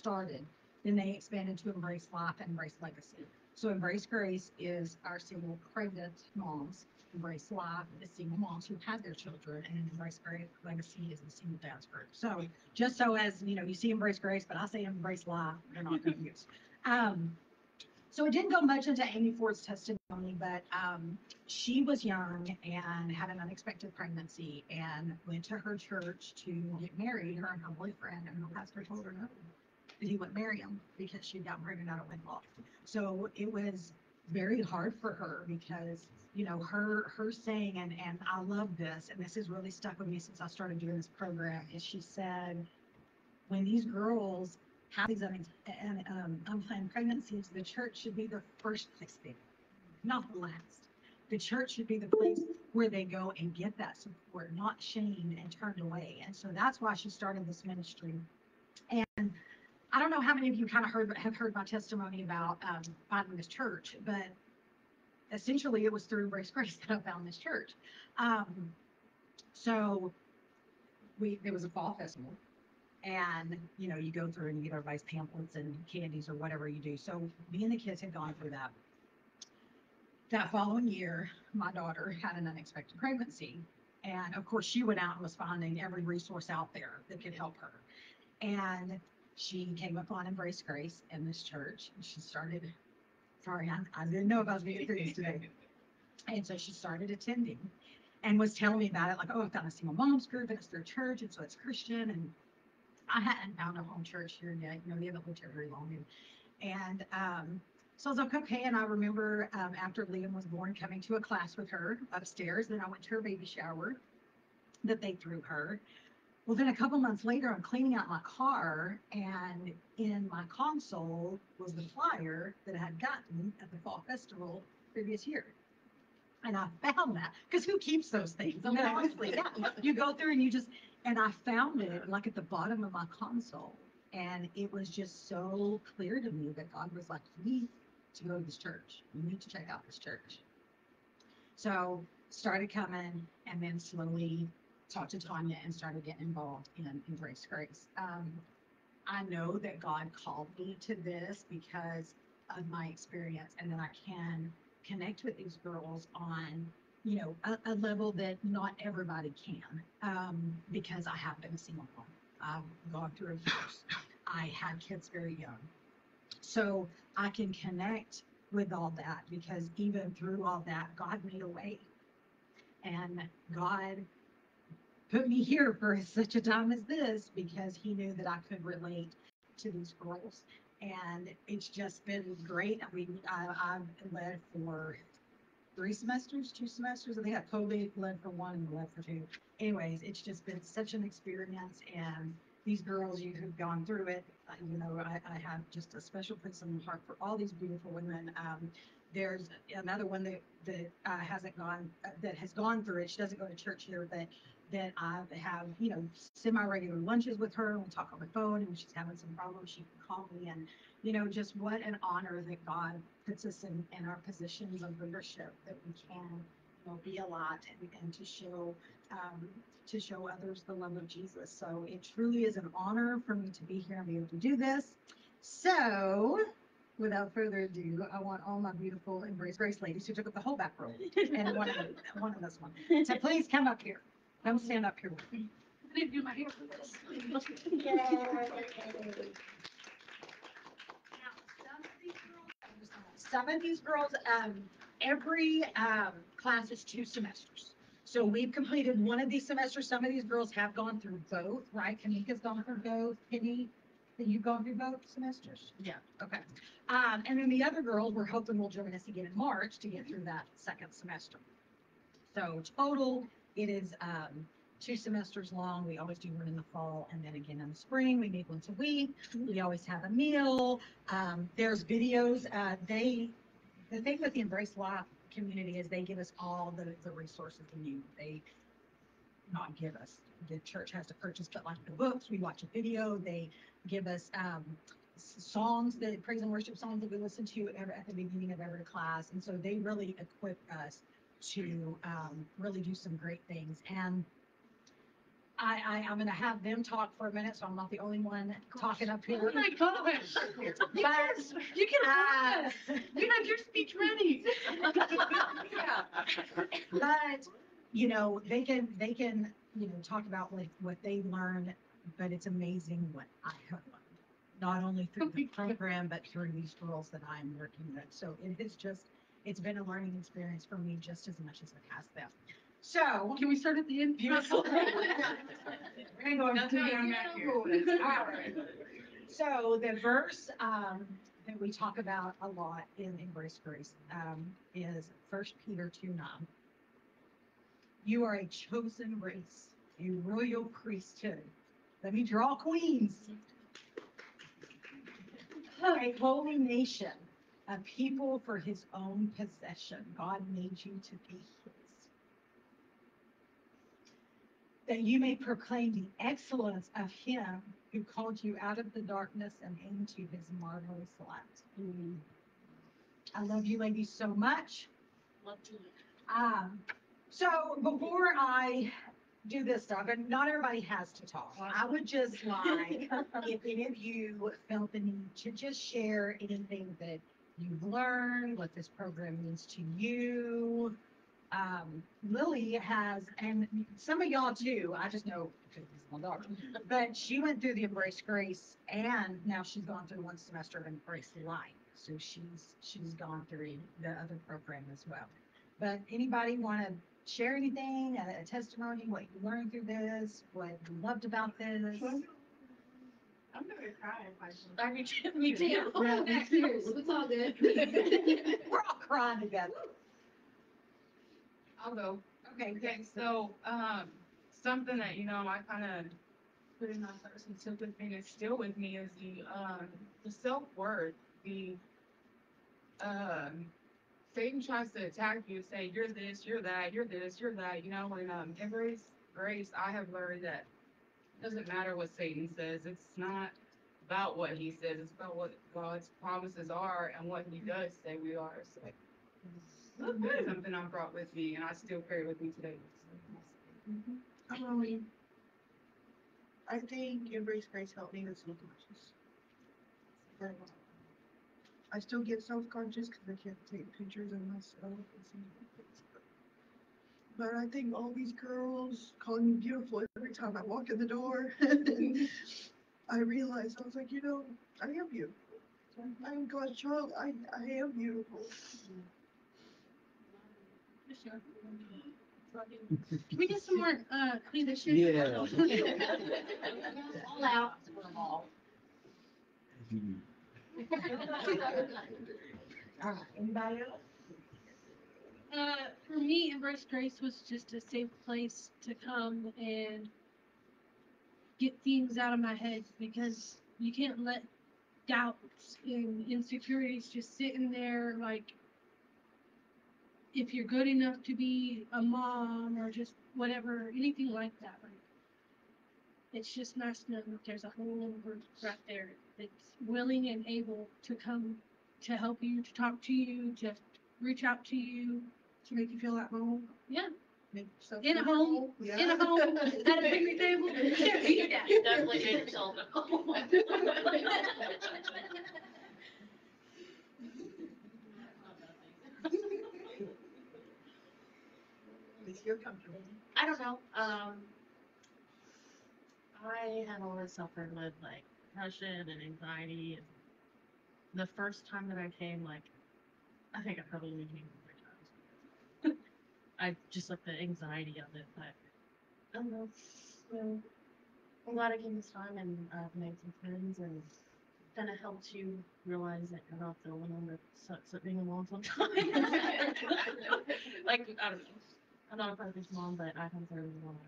started. Then they expanded to Embrace Life and Embrace Legacy. So Embrace Grace is our single pregnant moms. Embrace Life is single moms who had their children, and Embrace Grace Legacy is the single dads group. So just so as you know, you see Embrace Grace, but I say Embrace Life, they're not confused. Um, so it didn't go much into Amy Ford's testimony, but she was young and had an unexpected pregnancy and went to her church to get married, her and her boyfriend, and the pastor told her no, that he wouldn't marry him because she got pregnant out of wedlock. So it was very hard for her because her saying, and I love this, and this has really stuck with me since I started doing this program, is she said, when these girls have these unplanned pregnancies, the church should be the first place they go, not the last. The church should be the place where they go and get that support, not shamed and turned away. And so that's why she started this ministry. And I don't know how many of you kind of have heard my testimony about finding this church, but essentially it was through Embrace Grace that I found this church. So there was a fall festival, and you go through and you get everybody's pamphlets and candies or whatever you do. So me and the kids had gone through that. That following year, my daughter had an unexpected pregnancy, and of course she went out and was finding every resource out there that could help her. And she came upon Embrace Grace in this church, and she started. Sorry, I didn't know if I was going to get through this today. And so she started attending and was telling me about it, like, oh, I've got a single moms group, and it's their church, and so it's Christian. And I hadn't found a home church here yet. We haven't lived here very long. And so I was like, okay. And I remember after Liam was born, coming to a class with her upstairs. Then I went to her baby shower that they threw her. Well, then a couple months later, I'm cleaning out my car, and in my console was the flyer that I had gotten at the fall festival previous year. And I found that, because who keeps those things? I mean, honestly, yeah, you go through and and I found it like at the bottom of my console. And it was just so clear to me that God was like, you need to go to this church. You need to check out this church. So started coming, and then slowly talked to Tanya and started getting involved in Embrace Grace. I know that God called me to this because of my experience, and that I can connect with these girls on a level that not everybody can, because I have been a single mom. I've gone through a divorce. I had kids very young, so I can connect with all that, because even through all that, God made a way, and God put me here for such a time as this, because he knew that I could relate to these girls. And it's just been great. I mean, I've led for 3 semesters, 2 semesters. I think I totally led for one and led for two. Anyways, it's just been such an experience. And these girls, you have gone through it. I have just a special place in my heart for all these beautiful women. There's another one that hasn't gone, that has gone through it. She doesn't go to church here, but that I have, semi-regular lunches with her. We talk on the phone, and when she's having some problems, she can call me. And, just what an honor that God puts us in our positions of leadership, that we can, be a lot, and to show others the love of Jesus. So it truly is an honor for me to be here and be able to do this. So without further ado, I want all my beautiful Embrace Grace ladies who took up the whole back row and one of this one to please come up here. Come stand up here with me. I didn't do my hair for this. Yay. Now, some of these girls, every class is 2 semesters. So we've completed one of these semesters. Some of these girls have gone through both, right? Kamika's gone through both. Penny, you've gone through both semesters? Yeah. Okay. And then the other girls, we're hoping will join us again in March to get through that second semester. So total, it is 2 semesters long. We always do one in the fall and then again in the spring. We meet once a week. We always have a meal. There's videos. The thing with the Embrace Life community is they give us all the resources we need. They not give us. The church has to purchase, but like the books, we watch a video. They give us songs, that praise and worship songs that we listen to at the beginning of every class. And so they really equip us to really do some great things. And I'm gonna have them talk for a minute, so I'm not the only one talking up here. Oh my gosh. But, You can have you have your speech ready. yeah. But, they can, talk about what they learn, but it's amazing what I have learned. Not only through the program, but through these girls that I'm working with. So it's been a learning experience for me just as much as it has them. So, Can we start at the end? beautiful. We're gonna go That's through how down you back here. know it. All right. So the verse that we talk about a lot in Embrace Grace is 1 Peter 2:9. You are a chosen race, a royal priesthood. That means you're all queens. A holy nation, a people for his own possession. God made you to be his. That you may proclaim the excellence of him who called you out of the darkness and into his marvelous light. I love you ladies so much. Love to. Um, so before I do this stuff, and not everybody has to talk, I would just like if any of you felt the need to just share anything that you've learned, what this program means to you. Lily has, and some of y'all too, I just know because it's my daughter, but she went through the Embrace Grace and now she's gone through 1 semester of Embrace Life. So she's gone through the other program as well. But anybody want to share anything, a testimony, what you learned through this, what you loved about this? I'm gonna cry if I me too. Yeah, me too. It's all good. We're all crying together. I'll go. Okay, Okay, so something that I kind of put in my first and took with me and still with me is the self worth. The um Satan tries to attack you, say you're this, you're that, you're this, you're that. And Embrace Grace, I have learned that it doesn't matter what Satan says. It's not about what he says. It's about what God's promises are and what he does say we are. So that's something I brought with me and I still carry with me today. Um, I think Embrace Grace helped me with self-conscious. I still get self-conscious because I can't take pictures of myself and see my face. But I think all these girls calling me beautiful every time I walk in the door, I realized I was like, I am beautiful. I am God's child. I am beautiful. Can we get some more clean this shit? Yeah. All out. All right. Anybody else? For me, Embrace Grace was just a safe place to come and get things out of my head because you can't let doubts and insecurities just sit in there. Like, if you're good enough to be a mom or just whatever, anything like that, like, it's just nice to know that there's a whole group right there that's willing and able to come to help you, to talk to you, to reach out to you. To make you feel at home. Yeah, Make yourself in a feel home, Yeah. in a home, at a picnic table. Yeah, definitely made yourself at home. At least you're comfortable. I don't know. I have always suffered with like depression and anxiety. And the first time that I came, like, I think I probably came 3 times. I just like the anxiety of it, but I don't know. So I'm glad I came this time and I've made some friends and kind of helped you realize that you're not the only one that sucks at being a mom sometimes. Like, I don't know. I'm not a perfect mom, but I consider one of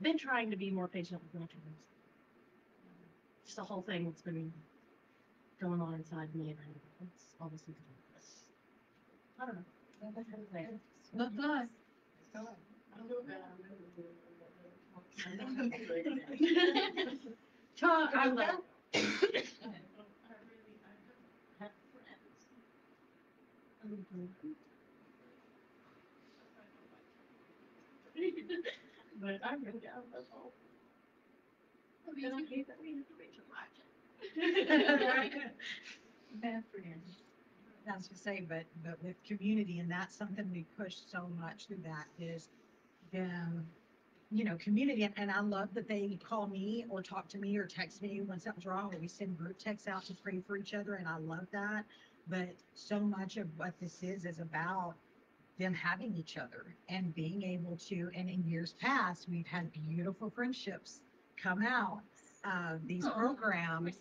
been trying to be more patient with my kids. Just the whole thing that's been going on inside me, and it's obviously I don't know. That's kind of it. Love God. Talk. I love. but I really got the whole. And I hate that we have to wait till March. Bad friends. That's to say, but with community, and that's something we push so much through that is them, community. And I love that they call me or talk to me or text me when something's wrong, or we send group texts out to pray for each other. And I love that. But so much of what this is about them having each other and being able to, and in years past, we've had beautiful friendships come out of these programs.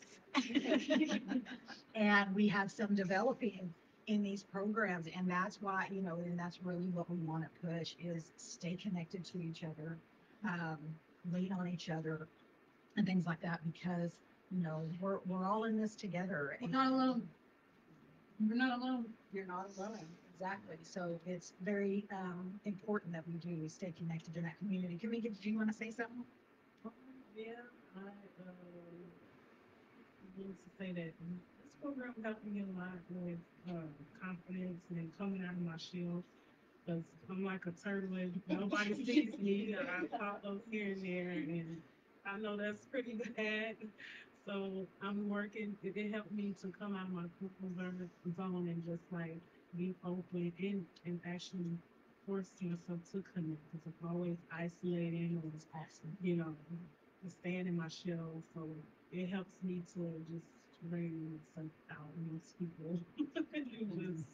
And we have some developing in these programs, and that's why, and that's really what we want to push is stay connected to each other, lean on each other and things like that, because, we're all in this together. We're not alone. We're not alone. You're not alone. Exactly. So it's very important that we do stay connected in that community. Do you want to say something? Yeah, I wanted to say that this program helped me a lot with confidence and coming out of my shell. Because I'm like a turtle and nobody sees me. I pop up here and there, and I know that's pretty bad. So I'm working. It helped me to come out of my comfort zone and just like be open and actually force yourself to connect. Because I'm always isolating or staying in my shell. So it helps me to just bring myself out and speak and just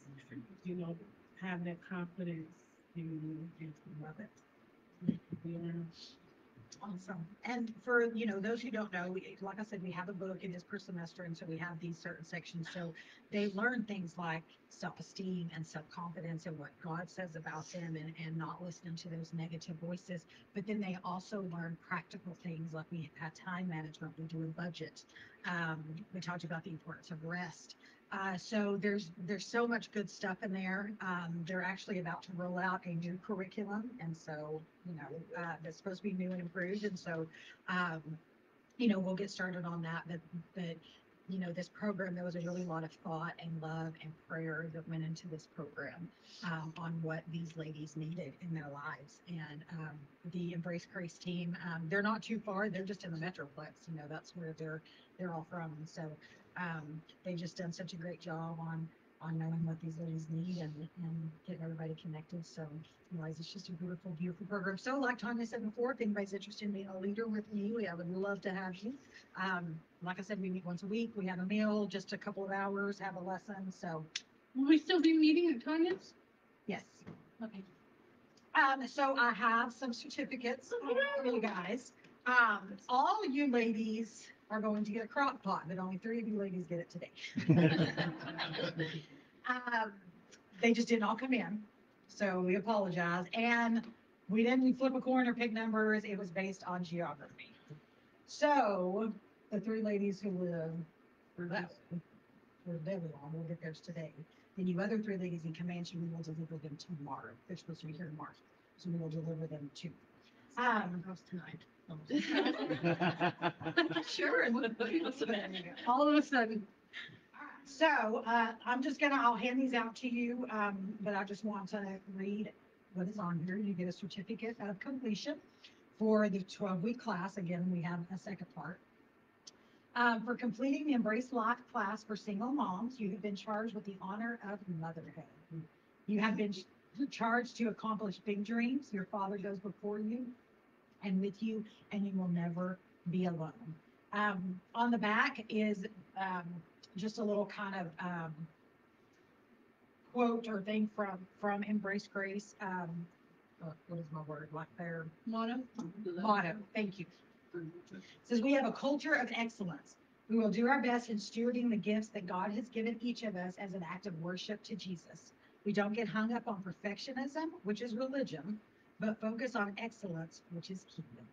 have that confidence in you and love it. Yeah. Awesome. And for, those who don't know, like I said, we have a book, it is per semester, and so we have these certain sections. So they learn things like self-esteem and self-confidence and what God says about them, and not listening to those negative voices. But then they also learn practical things like we had time management, we do a budget. We talked about the importance of rest. So there's so much good stuff in there. They're actually about to roll out a new curriculum, and so that's supposed to be new and improved. And so we'll get started on that. But this program, there was a really lot of thought and love and prayer that went into this program on what these ladies needed in their lives. And the Embrace Grace team, they're not too far. They're just in the Metroplex. That's where they're all from. And so they've just done such a great job on knowing what these ladies need and getting everybody connected. So anyways, it's just a beautiful, beautiful program. So like Tanya said before, if anybody's interested in being a leader with me, I would love to have you. Like I said, we meet once a week. We have a meal, just a couple of hours, have a lesson. So Will we still be meeting at Tanya's? yes. Okay. So I have some certificates for you guys. All you ladies are going to get a crock pot, but only 3 of you ladies get it today. They just didn't all come in, so we apologize. And we didn't flip a coin or pick numbers. It was based on geography. So the 3 ladies who live for Babylon will get theirs today. Then you other 3 ladies in Comanche, we will deliver them tomorrow. They're supposed to be here tomorrow, so we will deliver them to. House tonight. Sure. All of a sudden. So I'll hand these out to you, but I just want to read what is on here. You get a certificate of completion for the 12-week class. Again, we have a second part. For completing the Embrace Life class for single moms, you have been charged with the honor of motherhood. You have been charged to accomplish big dreams. Your Father goes before you and with you, and you will never be alone. On the back is just a little kind of quote or thing from Embrace Grace. What is my word? Like their Motto. motto. Thank you. It says, we have a culture of excellence. We will do our best in stewarding the gifts that God has given each of us as an act of worship to Jesus. We don't get hung up on perfectionism, which is religion, but focus on excellence, which is kingdom.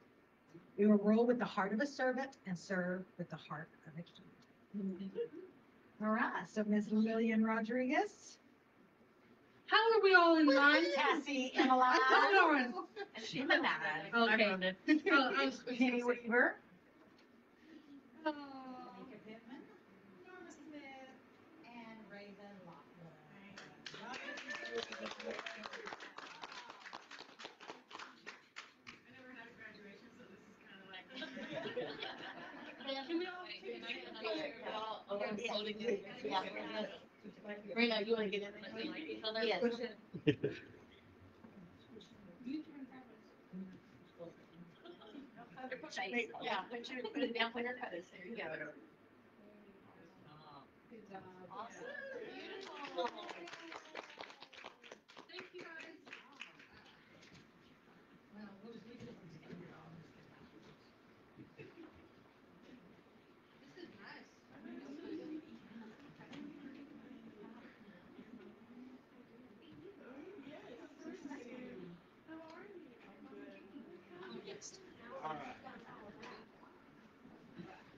We will roll with the heart of a servant and serve with the heart of a king. All right, so Ms. Lillian Rodriguez, How are we all in line? Cassie Emmeline, Lauren. She's been mad. Okay. I wrote it. Oh, I was Penny Weaver, Oh. Tamika Pittman, Norma Smith, and Raven Lockwood. Yeah. Rena, you wanna get in? Yes. Yeah, put it down, put your toes. There you go. Awesome. Beautiful. Thank you guys. Well, we'll just leave this one together. This is nice.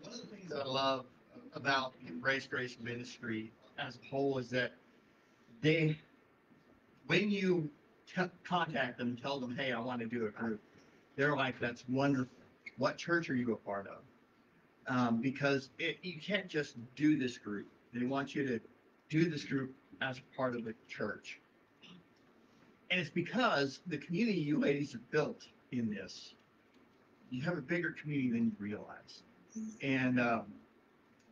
One of the things I love about Embrace Grace Ministry as a whole is that they, when you contact them, tell them, hey, I want to do a group, they're like, that's wonderful. What church are you a part of? Because you can't just do this group. They want you to do this group as part of the church. And it's because the community you ladies have built in this, you have a bigger community than you realize. And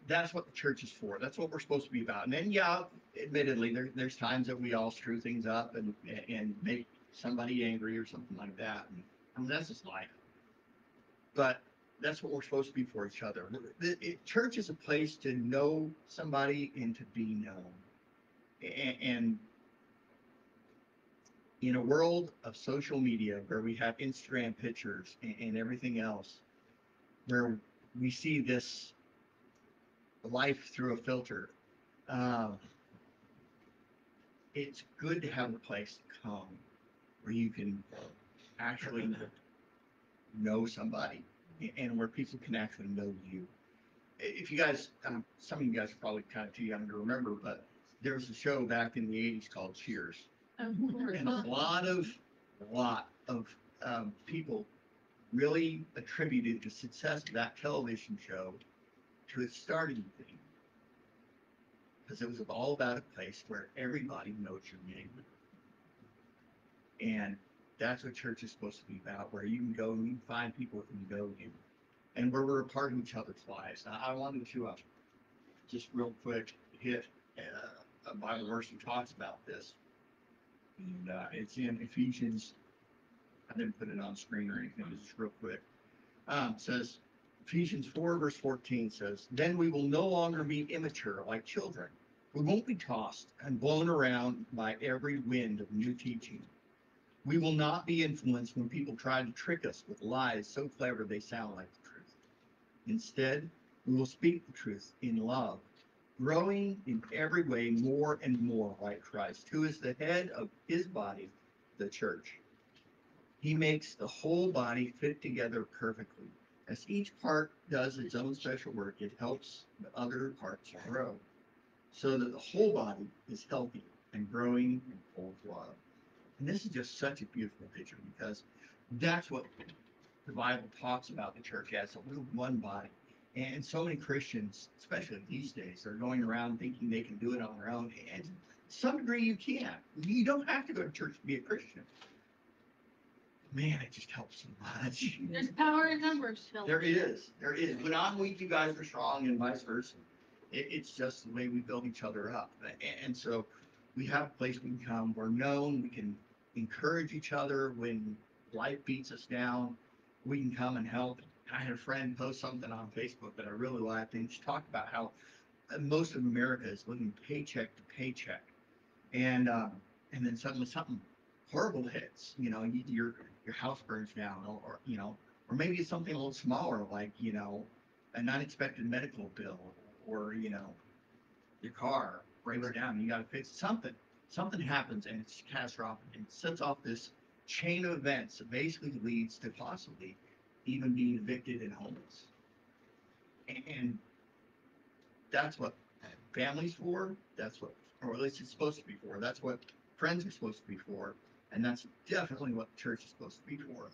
that's what the church is for. That's what we're supposed to be about. And then, yeah, admittedly, there's times that we all screw things up and make somebody angry or something like that. And, I mean, that's just life. But that's what we're supposed to be for each other. Church is a place to know somebody and to be known. And in a world of social media where we have Instagram pictures and everything else, where we see this life through a filter, it's good to have a place to come where you can actually know somebody and where people can actually know you. If you guys, some of you guys are probably kind of too young to remember, but there was a show back in the 80s called Cheers. And a lot of people really attributed the success of that television show to its starting thing. Because it was all about a place where everybody knows your name. And that's what church is supposed to be about, where you can go and you can find people who can know you. And where we're a part of each other's lives. Now, I wanted to just real quick hit a Bible verse that talks about this. And it's in Ephesians. I didn't put it on screen or anything, just real quick. It says, Ephesians 4, verse 14 says, then we will no longer be immature like children. We won't be tossed and blown around by every wind of new teaching. We will not be influenced when people try to trick us with lies so clever they sound like the truth. Instead, we will speak the truth in love, growing in every way more and more like Christ, who is the head of his body, the church. He makes the whole body fit together perfectly. As each part does its own special work, it helps the other parts grow, so that the whole body is healthy and growing and full of love. And this is just such a beautiful picture because that's what the Bible talks about the church as a little one body. And so many Christians, especially these days, are going around thinking they can do it on their own. And to some degree, you can. You don't have to go to church to be a Christian. Man, it just helps so much. There's power in numbers, Phil. There is. When I'm weak, you guys are strong, and vice versa. It's just the way we build each other up. And so we have a place we can come. We're known. We can encourage each other when life beats us down. We can come and help. I had a friend post something on Facebook that I really liked, and she talked about how most of America is living paycheck to paycheck, and then suddenly something horrible hits. You know, your house burns down, or maybe it's something a little smaller, like an unexpected medical bill, or your car breaks down. You got to fix something. Something happens, and it's catastrophic, and it sets off this chain of events that basically leads to possibly even being evicted and homeless. And that's what family's for. That's what, or at least it's supposed to be for. That's what friends are supposed to be for. And that's definitely what the church is supposed to be for.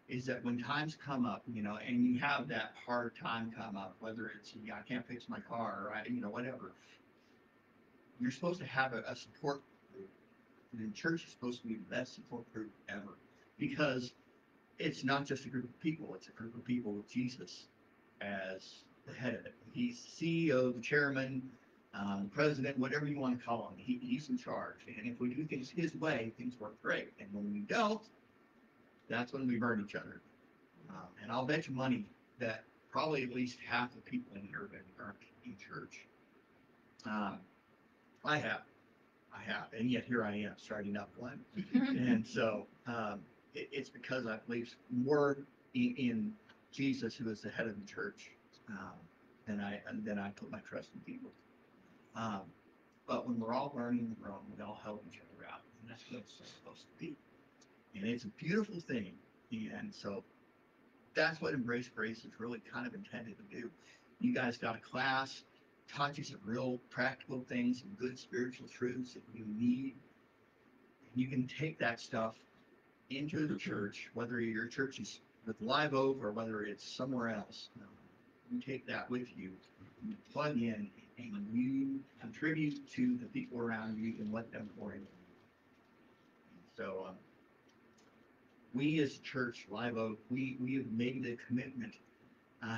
Is that when times come up, and you have that hard time come up, whether it's, I can't fix my car, or whatever, you're supposed to have a support group. And the church is supposed to be the best support group ever. Because it's not just a group of people, it's a group of people with Jesus as the head of it. He's CEO, the chairman, president, whatever you want to call him. He's in charge. And if we do things his way, things work great. And when we don't, that's when we burn each other. And I'll bet you money that probably at least half the people in here that aren't in church. I have, and yet here I am starting up one. And so it's because I believe more in Jesus, who is the head of the church, than I put my trust in people. But when we're all learning and growing, we all help each other out, and that's what it's supposed to be. And it's a beautiful thing. And so that's what Embrace Grace is really kind of intended to do. You guys got a class, taught you some real practical things, some good spiritual truths that you need. And you can take that stuff into the church, whether your church is with Live Oak or whether it's somewhere else. You take that with you, you plug in, and you contribute to the people around you and let them pour in. So we as a church, Live Oak, we have made a commitment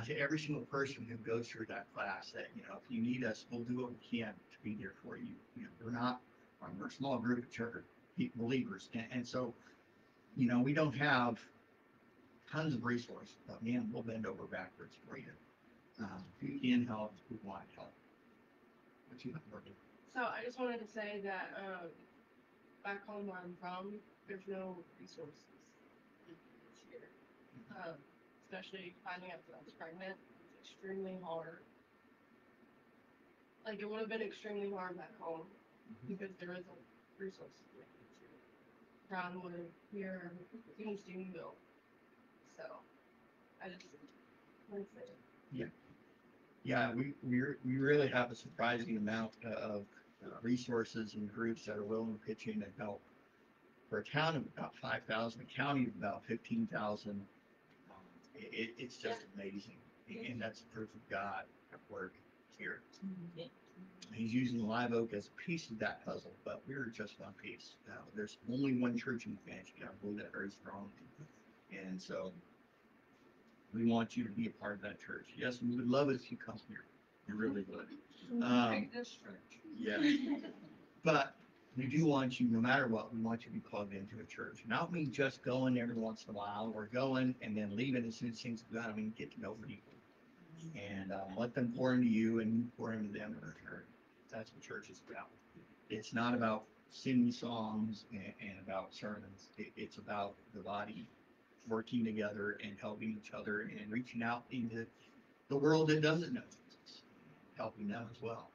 to every single person who goes through that class that, if you need us, we'll do what we can to be there for you. We're a small group of church believers. And so, we don't have tons of resources, but man, we'll bend over backwards for you. If you can help, we want to help. What you have, Morgan? So I just wanted to say that back home where I'm from, there's no resources here. Especially finding out that I was pregnant, it's extremely hard. Like it would have been extremely hard back home because there isn't resources like this here. Brownwood, here, even Steubenville. So I just want to say it. Yeah, we really have a surprising amount of resources and groups that are willing to pitch in and help. For a town of about 5,000, a county of about 15,000, it's just amazing. And that's proof of God at work here. He's using Live Oak as a piece of that puzzle, but we're just one piece. There's only one church in Comanche. I believe that very strongly. And so we want you to be a part of that church. Yes, we would love it if you come here. We really would. Yeah. But we do want you, no matter what, we want you to be plugged into a church. Not mean just going every once in a while or going and then leaving as soon as things go out. I mean, get to know people and let them pour into you and you pour into them in return. That's what church is about. It's not about singing songs and about sermons. It's about the body working together and helping each other and reaching out into the world that doesn't know Jesus, helping them as well.